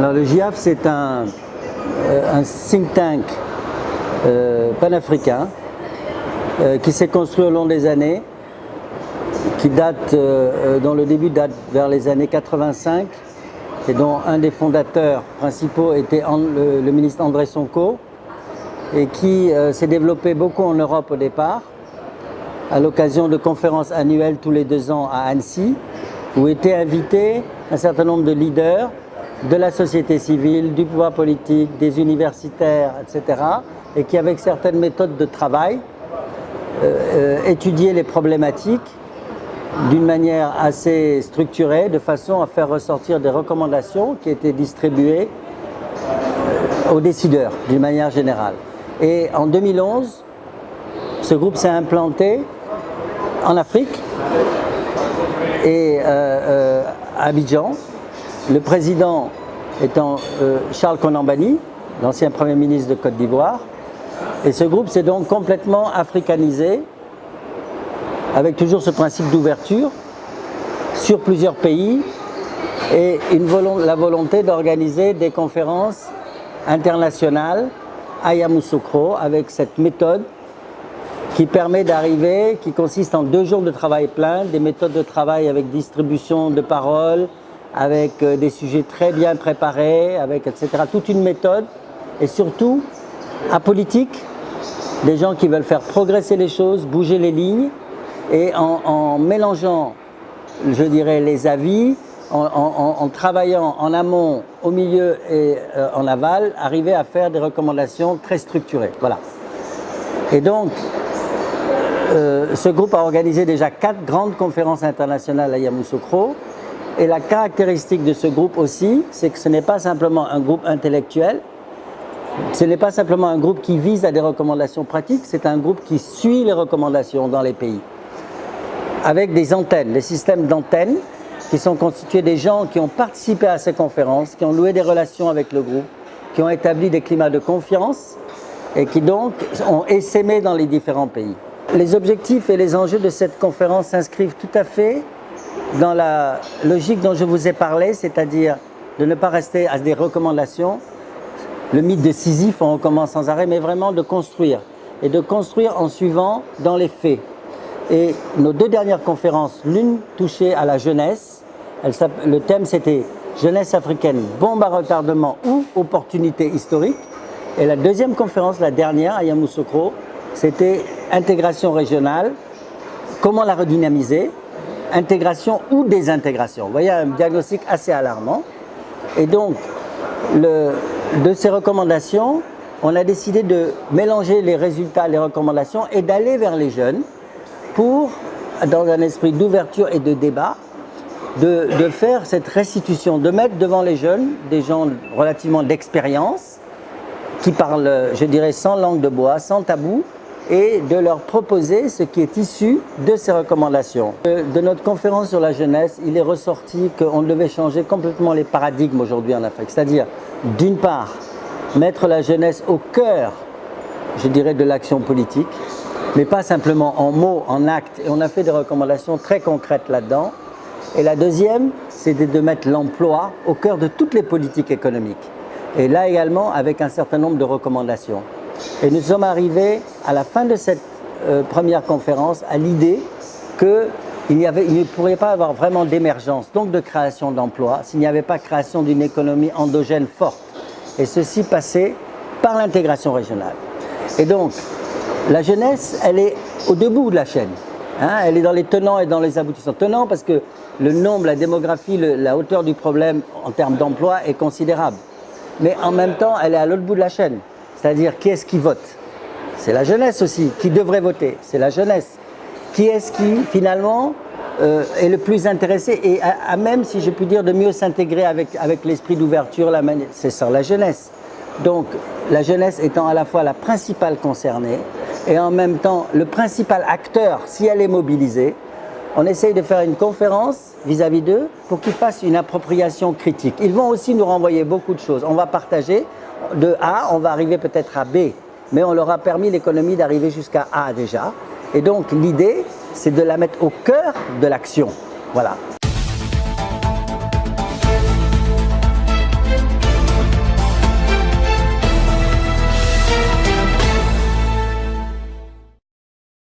Alors le GIAF, c'est un think tank panafricain qui s'est construit au long des années, qui date, dont le début date vers les années 85 et dont un des fondateurs principaux était le ministre André Sonko, et qui s'est développé beaucoup en Europe au départ, à l'occasion de conférences annuelles tous les 2 ans à Annecy, où étaient invités un certain nombre de leaders de la société civile, du pouvoir politique, des universitaires, etc., et qui, avec certaines méthodes de travail, étudiaient les problématiques d'une manière assez structurée, de façon à faire ressortir des recommandations qui étaient distribuées aux décideurs, d'une manière générale. Et en 2011, ce groupe s'est implanté en Afrique et à Abidjan, le président étant Charles Konan-Banny, l'ancien Premier ministre de Côte d'Ivoire. Et ce groupe s'est donc complètement africanisé, avec toujours ce principe d'ouverture sur plusieurs pays et la volonté d'organiser des conférences internationales à Yamoussoukro avec cette méthode qui permet d'arriver, qui consiste en 2 jours de travail plein, des méthodes de travail avec distribution de paroles, avec des sujets très bien préparés, avec etc. Toute une méthode et surtout apolitique, des gens qui veulent faire progresser les choses, bouger les lignes et en mélangeant, je dirais, les avis, en travaillant en amont, au milieu et en aval, arriver à faire des recommandations très structurées. Voilà. Et donc, ce groupe a organisé déjà 4 grandes conférences internationales à Yamoussoukro. Et la caractéristique de ce groupe aussi, c'est que ce n'est pas simplement un groupe intellectuel, ce n'est pas simplement un groupe qui vise à des recommandations pratiques, c'est un groupe qui suit les recommandations dans les pays. Avec des antennes, des systèmes d'antennes qui sont constitués des gens qui ont participé à ces conférences, qui ont noué des relations avec le groupe, qui ont établi des climats de confiance et qui donc ont essaimé dans les différents pays. Les objectifs et les enjeux de cette conférence s'inscrivent tout à fait dans la logique dont je vous ai parlé, c'est-à-dire de ne pas rester à des recommandations, le mythe de Sisyphe, on recommence sans arrêt, mais vraiment de construire, et de construire en suivant dans les faits. Et nos 2 dernières conférences, l'une touchée à la jeunesse, le thème c'était « Jeunesse africaine, bombe à retardement ou opportunité historique », et la 2e conférence, la dernière à Yamoussoukro, c'était « Intégration régionale, comment la redynamiser ?» Intégration ou désintégration. Vous voyez, un diagnostic assez alarmant. Et donc, de ces recommandations, on a décidé de mélanger les résultats, les recommandations et d'aller vers les jeunes pour, dans un esprit d'ouverture et de débat, de faire cette restitution, de mettre devant les jeunes des gens relativement d'expérience, qui parlent, je dirais, sans langue de bois, sans tabou, et de leur proposer ce qui est issu de ces recommandations. De notre conférence sur la jeunesse, il est ressorti qu'on devait changer complètement les paradigmes aujourd'hui en Afrique. C'est-à-dire, d'une part, mettre la jeunesse au cœur, je dirais, de l'action politique, mais pas simplement en mots, en actes. Et on a fait des recommandations très concrètes là-dedans. Et la deuxième, c'est de mettre l'emploi au cœur de toutes les politiques économiques. Et là également, avec un certain nombre de recommandations. Et nous sommes arrivés à la fin de cette première conférence à l'idée qu'il ne pourrait pas avoir vraiment d'émergence, donc de création d'emplois, s'il n'y avait pas création d'une économie endogène forte. Et ceci passait par l'intégration régionale. Et donc, la jeunesse, elle est au debout de la chaîne. Hein, elle est dans les tenants et dans les aboutissants. Tenants parce que le nombre, la démographie, la hauteur du problème en termes d'emploi est considérable. Mais en même temps, elle est à l'autre bout de la chaîne. C'est-à-dire, qui est-ce qui vote? C'est la jeunesse aussi. Qui devrait voter? C'est la jeunesse. Qui est-ce qui, finalement, est le plus intéressé et a même, si je puis dire, de mieux s'intégrer avec l'esprit d'ouverture, c'est ça, la jeunesse. Donc, la jeunesse étant à la fois la principale concernée et en même temps le principal acteur, si elle est mobilisée, on essaye de faire une conférence vis-à-vis d'eux pour qu'ils fassent une appropriation critique. Ils vont aussi nous renvoyer beaucoup de choses. On va partager de A, on va arriver peut-être à B, mais on leur a permis l'économie d'arriver jusqu'à A déjà. Et donc l'idée, c'est de la mettre au cœur de l'action. Voilà.